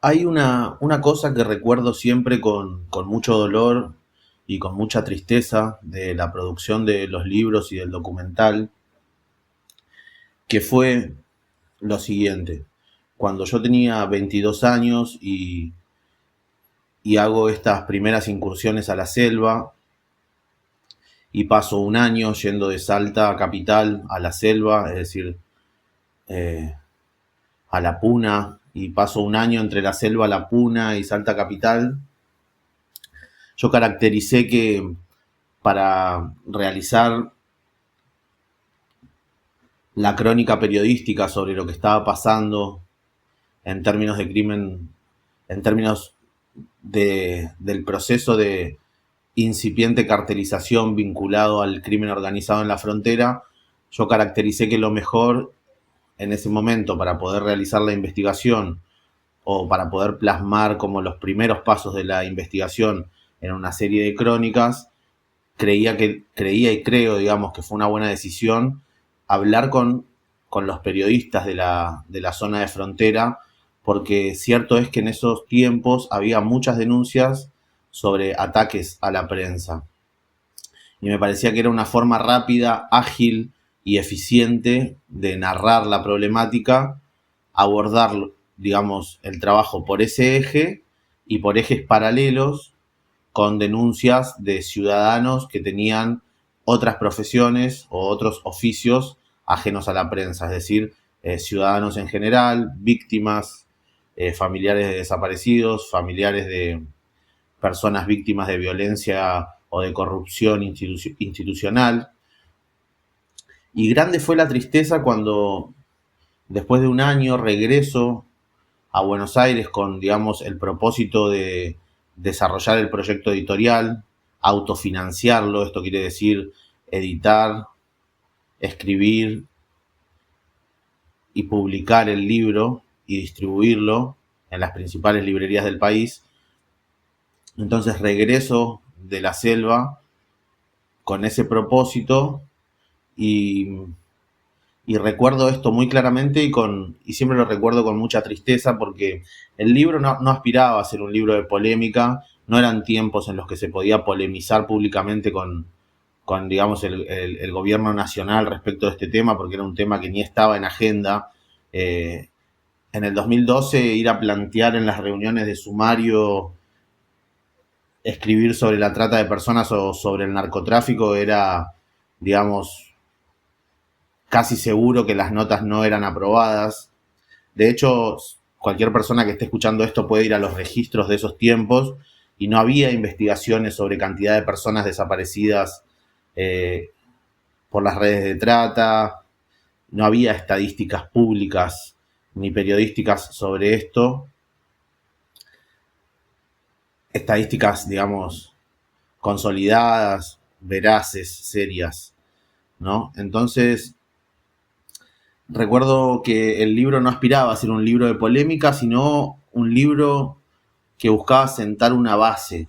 Hay una cosa que recuerdo siempre con mucho dolor y con mucha tristeza de la producción de los libros y del documental, que fue lo siguiente. Cuando yo tenía 22 años y hago estas primeras incursiones a la selva y paso un año yendo de Salta a Capital a la selva, es decir, eh, a la Puna, y paso un año entre la selva, la Puna y Salta Capital, yo caractericé que para realizar la crónica periodística sobre lo que estaba pasando en términos de crimen, en términos del proceso de incipiente cartelización vinculado al crimen organizado en la frontera, yo caractericé que lo mejor en ese momento para poder realizar la investigación o para poder plasmar como los primeros pasos de la investigación en una serie de crónicas, creía y creo, digamos, que fue una buena decisión hablar con los periodistas de la zona de frontera, porque cierto es que en esos tiempos había muchas denuncias sobre ataques a la prensa. Y me parecía que era una forma rápida, ágil y eficiente de narrar la problemática, abordar, digamos, el trabajo por ese eje y por ejes paralelos con denuncias de ciudadanos que tenían otras profesiones o otros oficios ajenos a la prensa, es decir, ciudadanos en general, víctimas, familiares de desaparecidos, familiares de personas víctimas de violencia o de corrupción institucional. Y grande fue la tristeza cuando, después de un año, regreso a Buenos Aires con, digamos, el propósito de desarrollar el proyecto editorial, autofinanciarlo, esto quiere decir editar, escribir y publicar el libro y distribuirlo en las principales librerías del país. Entonces regreso de la selva con ese propósito y recuerdo esto muy claramente y siempre lo recuerdo con mucha tristeza porque el libro no aspiraba a ser un libro de polémica, no eran tiempos en los que se podía polemizar públicamente con digamos, el gobierno nacional respecto de este tema, porque era un tema que ni estaba en agenda. En el 2012 ir a plantear en las reuniones de sumario escribir sobre la trata de personas o sobre el narcotráfico era, digamos, casi seguro que las notas no eran aprobadas. De hecho, cualquier persona que esté escuchando esto puede ir a los registros de esos tiempos y no había investigaciones sobre cantidad de personas desaparecidas por las redes de trata, no había estadísticas públicas ni periodísticas sobre esto, estadísticas, digamos, consolidadas, veraces, serias, ¿no? Entonces, recuerdo que el libro no aspiraba a ser un libro de polémica, sino un libro que buscaba sentar una base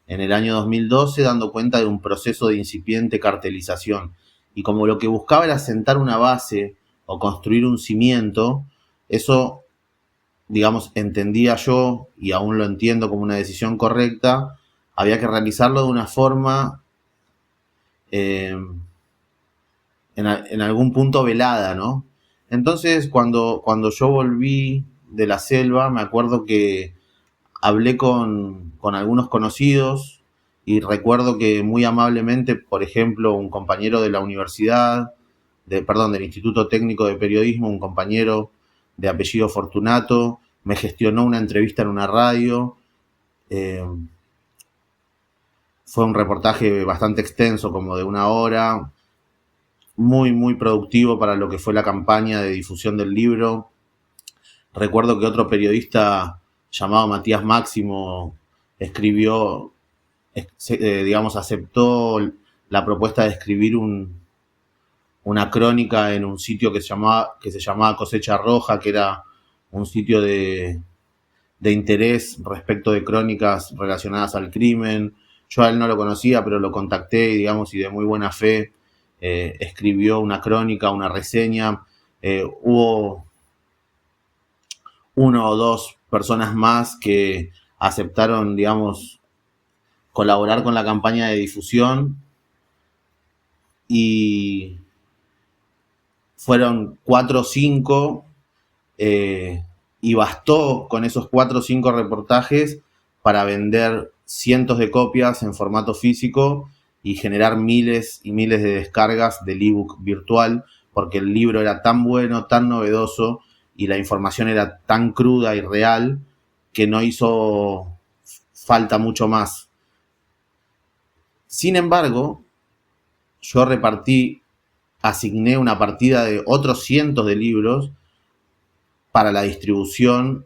en el año 2012, dando cuenta de un proceso de incipiente cartelización. Y como lo que buscaba era sentar una base o construir un cimiento, eso, digamos, entendía yo, y aún lo entiendo como una decisión correcta, había que realizarlo de una forma en algún punto velada, ¿no? Entonces, cuando yo volví de la selva, me acuerdo que hablé con algunos conocidos y recuerdo que muy amablemente, por ejemplo, un compañero de la universidad, del Instituto Técnico de Periodismo, un compañero de apellido Fortunato, me gestionó una entrevista en una radio. Fue un reportaje bastante extenso, como de una hora, muy productivo para lo que fue la campaña de difusión del libro. Recuerdo que otro periodista llamado Matías Máximo escribió, digamos, aceptó la propuesta de escribir una crónica en un sitio que se llamaba Cosecha Roja, que era un sitio de interés respecto de crónicas relacionadas al crimen. Yo a él no lo conocía, pero lo contacté, digamos, y de muy buena fe escribió una crónica, una reseña. Hubo uno o dos personas más que aceptaron, digamos, colaborar con la campaña de difusión y fueron 4 o 5 y bastó con esos 4 o 5 reportajes para vender cientos de copias en formato físico y generar miles y miles de descargas del ebook virtual, porque el libro era tan bueno, tan novedoso y la información era tan cruda y real que no hizo falta mucho más. Sin embargo, yo asigné una partida de otros cientos de libros para la distribución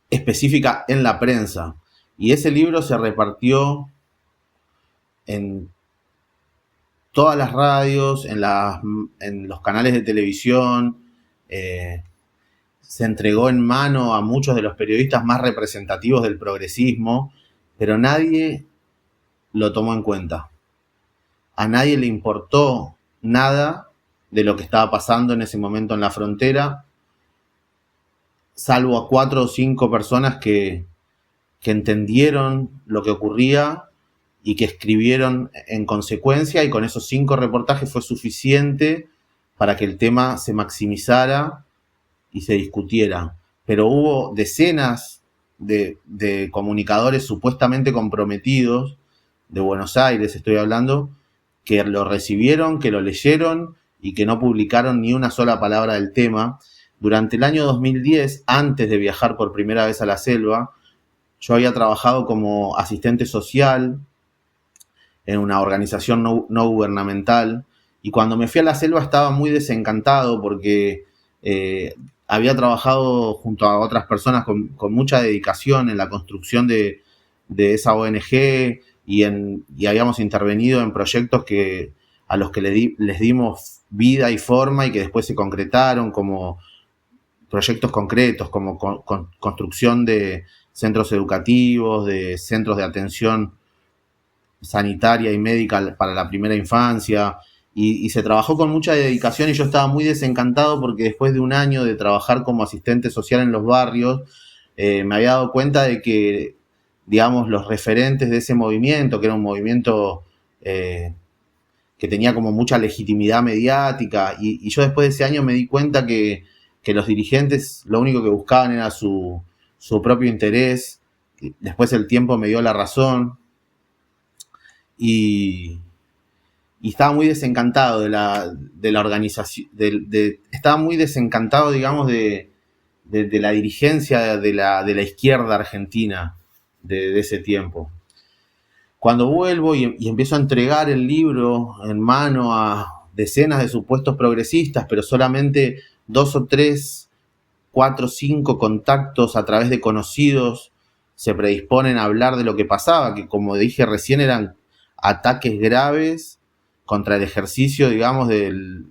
específica en la prensa. Y ese libro se repartió en todas las radios, en los canales de televisión, se entregó en mano a muchos de los periodistas más representativos del progresismo, pero nadie lo tomó en cuenta. A nadie le importó nada de lo que estaba pasando en ese momento en la frontera, salvo a 4 o 5 personas que entendieron lo que ocurría y que escribieron en consecuencia, y con esos 5 reportajes fue suficiente para que el tema se maximizara y se discutiera. Pero hubo decenas de comunicadores supuestamente comprometidos, de Buenos Aires estoy hablando, que lo recibieron, que lo leyeron y que no publicaron ni una sola palabra del tema. Durante el año 2010, antes de viajar por primera vez a la selva, yo había trabajado como asistente social en una organización no gubernamental, y cuando me fui a la selva estaba muy desencantado porque había trabajado junto a otras personas con mucha dedicación en la construcción de esa ONG y habíamos intervenido en proyectos a los que les dimos vida y forma y que después se concretaron como proyectos concretos, como construcción de centros educativos, de centros de atención sanitaria y médica para la primera infancia, y se trabajó con mucha dedicación, y yo estaba muy desencantado porque después de un año de trabajar como asistente social en los barrios, me había dado cuenta de que, digamos, los referentes de ese movimiento, que era un movimiento que tenía como mucha legitimidad mediática, y yo después de ese año me di cuenta que los dirigentes lo único que buscaban era su propio interés. Después el tiempo me dio la razón, y estaba muy desencantado de la organización, estaba muy desencantado, digamos, de la dirigencia de la izquierda argentina de ese tiempo. Cuando vuelvo y empiezo a entregar el libro en mano a decenas de supuestos progresistas, pero solamente 2 o 3, 4 o 5 contactos a través de conocidos se predisponen a hablar de lo que pasaba, que como dije recién eran ataques graves contra el ejercicio, digamos, de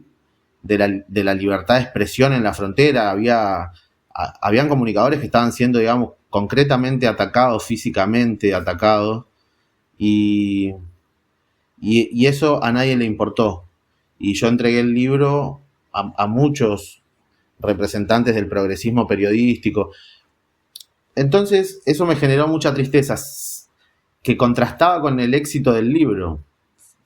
la libertad de expresión en la frontera. Habían comunicadores que estaban siendo, digamos, concretamente atacados, físicamente atacados, y eso a nadie le importó. Y yo entregué el libro a muchos representantes del progresismo periodístico. Entonces, eso me generó mucha tristeza, que contrastaba con el éxito del libro,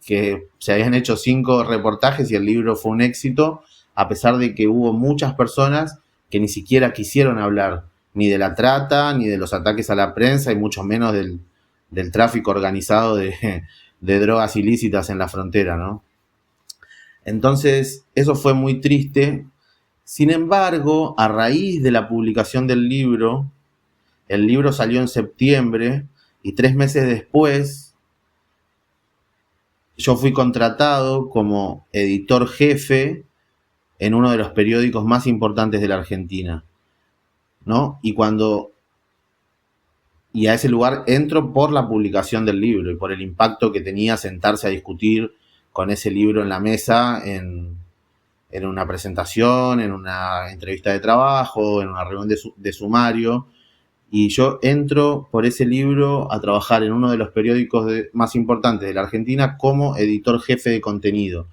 que se habían hecho 5 reportajes y el libro fue un éxito, a pesar de que hubo muchas personas que ni siquiera quisieron hablar ni de la trata, ni de los ataques a la prensa, y mucho menos del tráfico organizado de drogas ilícitas en la frontera, ¿no? Entonces, eso fue muy triste. Sin embargo, a raíz de la publicación del libro, el libro salió en septiembre, y 3 meses después yo fui contratado como editor jefe en uno de los periódicos más importantes de la Argentina, ¿no? Y a ese lugar entro por la publicación del libro y por el impacto que tenía sentarse a discutir con ese libro en la mesa, en una presentación, en una entrevista de trabajo, en una reunión de sumario. Y yo entro por ese libro a trabajar en uno de los periódicos más importantes de la Argentina como editor jefe de contenido.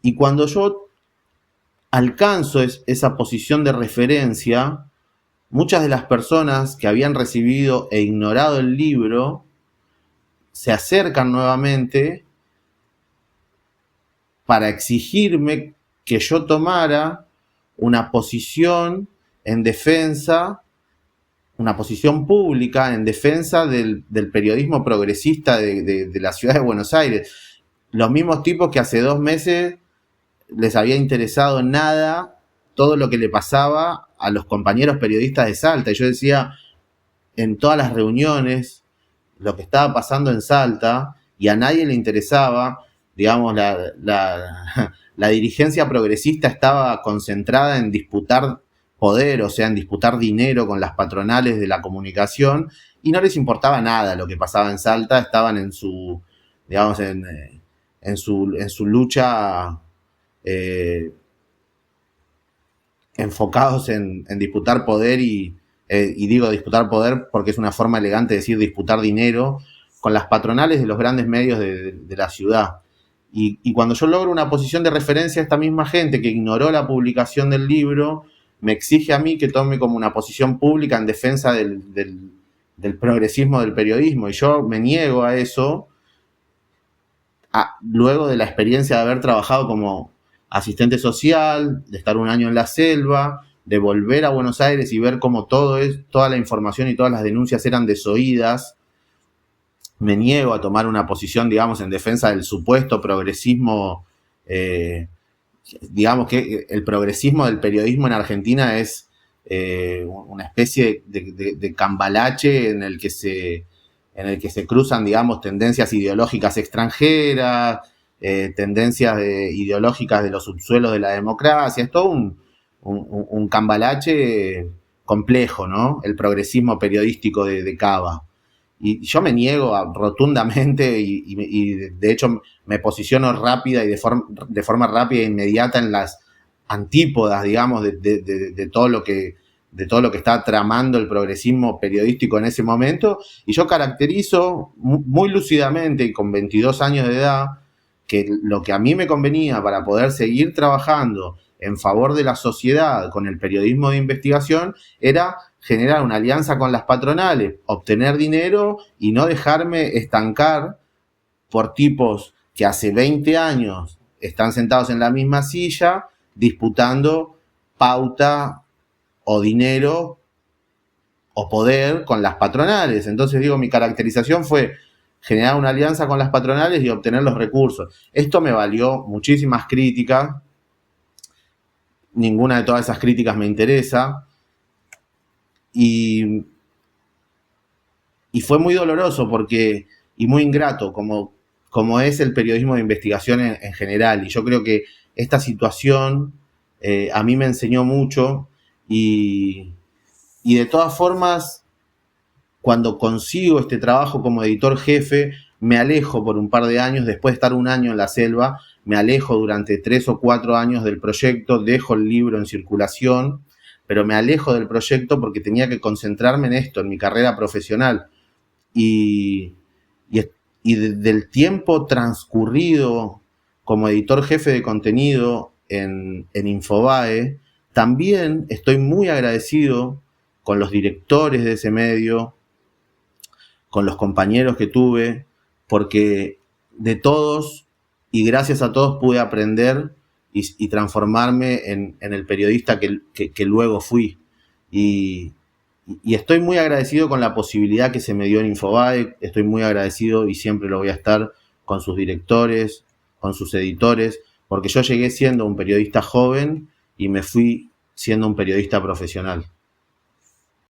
Y cuando yo alcanzo esa posición de referencia, muchas de las personas que habían recibido e ignorado el libro se acercan nuevamente para exigirme que yo tomara una posición en defensa, una posición pública en defensa del periodismo progresista de la ciudad de Buenos Aires. Los mismos tipos que hace 2 meses les había interesado nada todo lo que le pasaba a los compañeros periodistas de Salta. Y yo decía en todas las reuniones lo que estaba pasando en Salta, y a nadie le interesaba, digamos, la dirigencia progresista estaba concentrada en disputar poder, o sea, en disputar dinero con las patronales de la comunicación, y no les importaba nada lo que pasaba en Salta. Estaban en su, digamos, en su lucha, enfocados en disputar poder, y digo disputar poder porque es una forma elegante de decir disputar dinero con las patronales de los grandes medios de la ciudad. Y cuando yo logro una posición de referencia, esta misma gente que ignoró la publicación del libro me exige a mí que tome como una posición pública en defensa del progresismo del periodismo, y yo me niego a eso, luego de la experiencia de haber trabajado como asistente social, de estar 1 año en la selva, de volver a Buenos Aires y ver cómo toda la información y todas las denuncias eran desoídas. Me niego a tomar una posición, digamos, en defensa del supuesto progresismo. Digamos que el progresismo del periodismo en Argentina es una especie de cambalache en el que se cruzan, digamos, tendencias ideológicas extranjeras, tendencias ideológicas de los subsuelos de la democracia. Es todo un cambalache complejo, ¿no? El progresismo periodístico de Cava. Y yo me niego rotundamente, y de hecho me posiciono rápida y de forma rápida e inmediata en las antípodas, digamos, de todo lo que está tramando el progresismo periodístico en ese momento. Y yo caracterizo muy lúcidamente, y con 22 años de edad, que lo que a mí me convenía para poder seguir trabajando en favor de la sociedad con el periodismo de investigación era generar una alianza con las patronales, obtener dinero y no dejarme estancar por tipos que hace 20 años están sentados en la misma silla disputando pauta o dinero o poder con las patronales. Entonces, digo, mi caracterización fue generar una alianza con las patronales y obtener los recursos. Esto me valió muchísimas críticas. Ninguna de todas esas críticas me interesa. Y fue muy doloroso y muy ingrato, como es el periodismo de investigación en general. Y yo creo que esta situación a mí me enseñó mucho, y de todas formas, cuando consigo este trabajo como editor jefe, me alejo por un par de años. Después de estar 1 año en la selva, me alejo durante 3 o 4 años del proyecto, dejo el libro en circulación, pero me alejo del proyecto porque tenía que concentrarme en esto, en mi carrera profesional. Y del tiempo transcurrido como editor jefe de contenido en Infobae, también estoy muy agradecido con los directores de ese medio, con los compañeros que tuve, porque de todos y gracias a todos pude aprender y transformarme en el periodista que luego fui. Y estoy muy agradecido con la posibilidad que se me dio en Infobae. Estoy muy agradecido, y siempre lo voy a estar, con sus directores, con sus editores, porque yo llegué siendo un periodista joven y me fui siendo un periodista profesional.